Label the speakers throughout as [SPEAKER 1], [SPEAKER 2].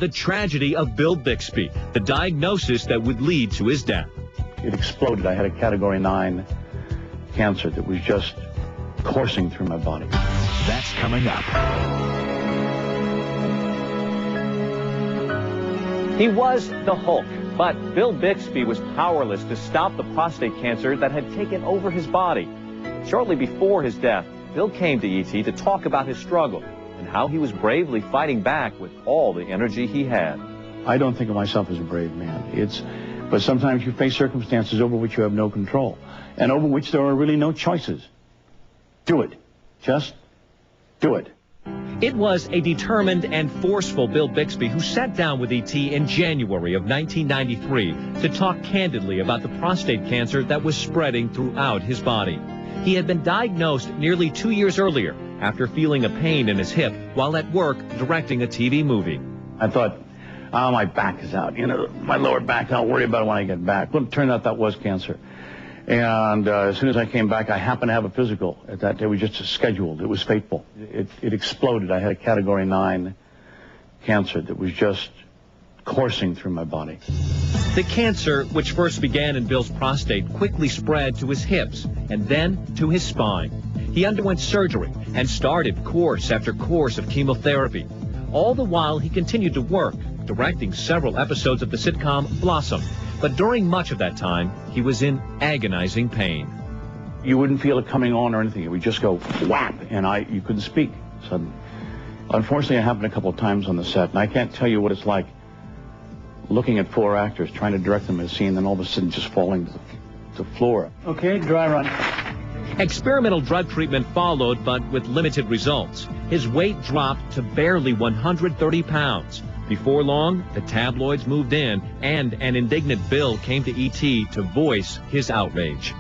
[SPEAKER 1] the tragedy of Bill Bixby, the diagnosis that would lead to his death.
[SPEAKER 2] It exploded. I had a category 9 cancer that was just coursing through my body.
[SPEAKER 3] That's coming up.
[SPEAKER 4] He was the Hulk, but Bill Bixby was powerless to stop the prostate cancer that had taken over his body. Shortly before his death, Bill came to E.T. to talk about his struggle and how he was bravely fighting back with all the energy he had.
[SPEAKER 2] I don't think of myself as a brave man. But sometimes you face circumstances over which you have no control, and over which there are really no choices. Do it. Just do it.
[SPEAKER 1] It was a determined and forceful Bill Bixby who sat down with E.T. in January of 1993 to talk candidly about the prostate cancer that was spreading throughout his body. He had been diagnosed nearly 2 years earlier after feeling a pain in his hip while at work directing a TV movie.
[SPEAKER 2] I thought, oh, my back is out. You know, my lower back, I'll worry about it when I get back. Well, it turned out that was cancer. And as soon as I came back, I happened to have a physical at that day. It was just scheduled. It was fateful. It exploded. I had a category 9 cancer that was just coursing through my body.
[SPEAKER 1] The cancer, which first began in Bill's prostate, quickly spread to his hips and then to his spine. He underwent surgery and started course after course of chemotherapy. All the while, he continued to work, directing several episodes of the sitcom Blossom. But during much of that time, he was in agonizing pain.
[SPEAKER 2] You wouldn't feel it coming on or anything. It would just go whap, and you couldn't speak suddenly. Unfortunately, it happened a couple of times on the set, and I can't tell you what it's like looking at 4 actors, trying to direct them in a scene, then all of a sudden just falling to the floor. Okay, dry run.
[SPEAKER 1] Experimental drug treatment followed, but with limited results. His weight dropped to barely 130 pounds. Before long, the tabloids moved in, and an indignant Bill came to E.T. to voice his outrage.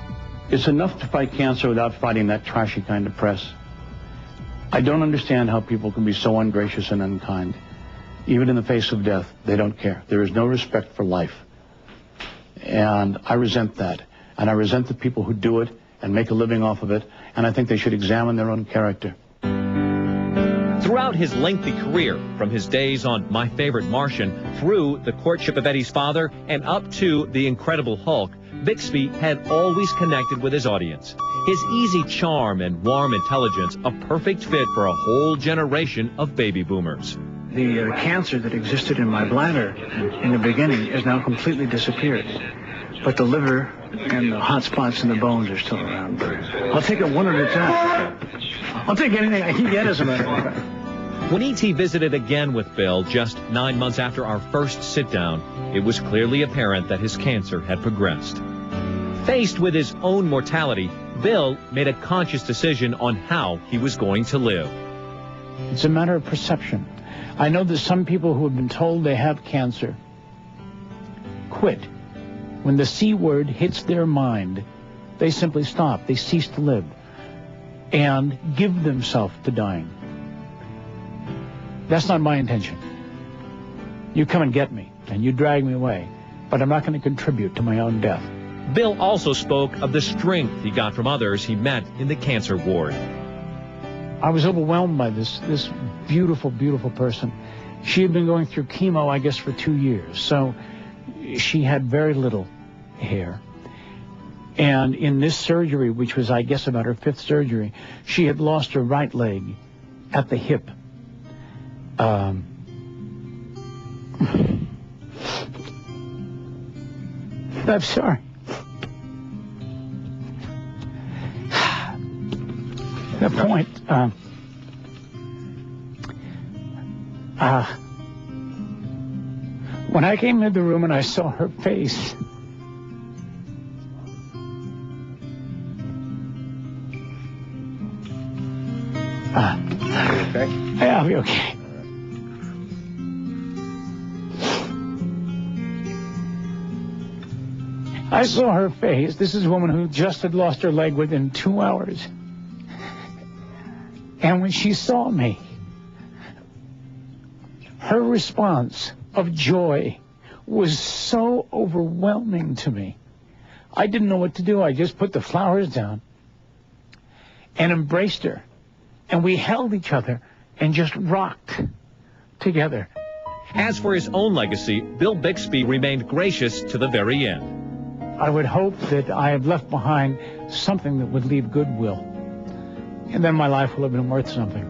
[SPEAKER 2] It's enough to fight cancer without fighting that trashy kind of press. I don't understand how people can be so ungracious and unkind. Even in the face of death, they don't care. There is no respect for life. And I resent that. And I resent the people who do it and make a living off of it, and I think they should examine their own character.
[SPEAKER 1] Throughout his lengthy career, from his days on My Favorite Martian through The Courtship of Eddie's Father and up to The Incredible Hulk, Bixby had always connected with his audience. His easy charm and warm intelligence, a perfect fit for a whole generation of baby boomers.
[SPEAKER 5] The cancer that existed in my bladder in the beginning has now completely disappeared. But the liver and the hot spots in the bones are still around. I'll take it one at a time. I'll take anything I can get, as a matter of fact.
[SPEAKER 1] When E.T. visited again with Bill just 9 months after our first sit-down, it was clearly apparent that his cancer had progressed. Faced with his own mortality, Bill made a conscious decision on how he was going to live.
[SPEAKER 5] It's a matter of perception. I know that some people who have been told they have cancer quit. When the C word hits their mind, they simply stop. They cease to live and give themselves to dying. That's not my intention. You come and get me, and you drag me away, but I'm not going to contribute to my own death.
[SPEAKER 1] Bill also spoke of the strength he got from others he met in the cancer ward.
[SPEAKER 5] I was overwhelmed by this beautiful, beautiful person. She had been going through chemo, I guess, for 2 years, so she had very little hair. And in this surgery, which was, I guess, about her 5th surgery, she had lost her right leg at the hip. I'm sorry. The point, when I came into the room and I saw her face,
[SPEAKER 2] Okay?
[SPEAKER 5] yeah, I'll be okay. I saw her face. This is a woman who just had lost her leg within 2 hours. And when she saw me, her response of joy was so overwhelming to me. I didn't know what to do. I just put the flowers down and embraced her. And we held each other and just rocked together.
[SPEAKER 1] As for his own legacy, Bill Bixby remained gracious to the very end.
[SPEAKER 5] I would hope that I have left behind something that would leave goodwill, and then my life will have been worth something.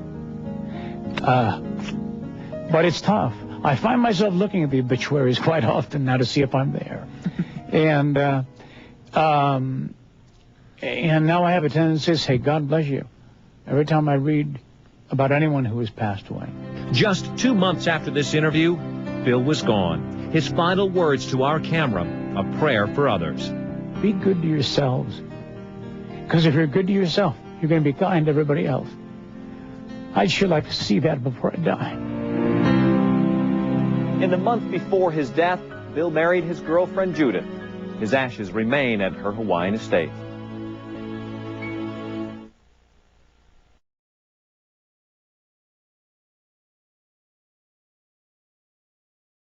[SPEAKER 5] But it's tough. I find myself looking at the obituaries quite often now to see if I'm there. And now I have a tendency to say, God bless you, every time I read about anyone who has passed away.
[SPEAKER 1] Just 2 months after this interview, Bill was gone. His final words to our camera, a prayer for others.
[SPEAKER 5] Be good to yourselves. Because if you're good to yourself, you're going to be kind to everybody else. I'd sure like to see that before I die.
[SPEAKER 4] In the month before his death, Bill married his girlfriend Judith. His ashes remain at her Hawaiian estate.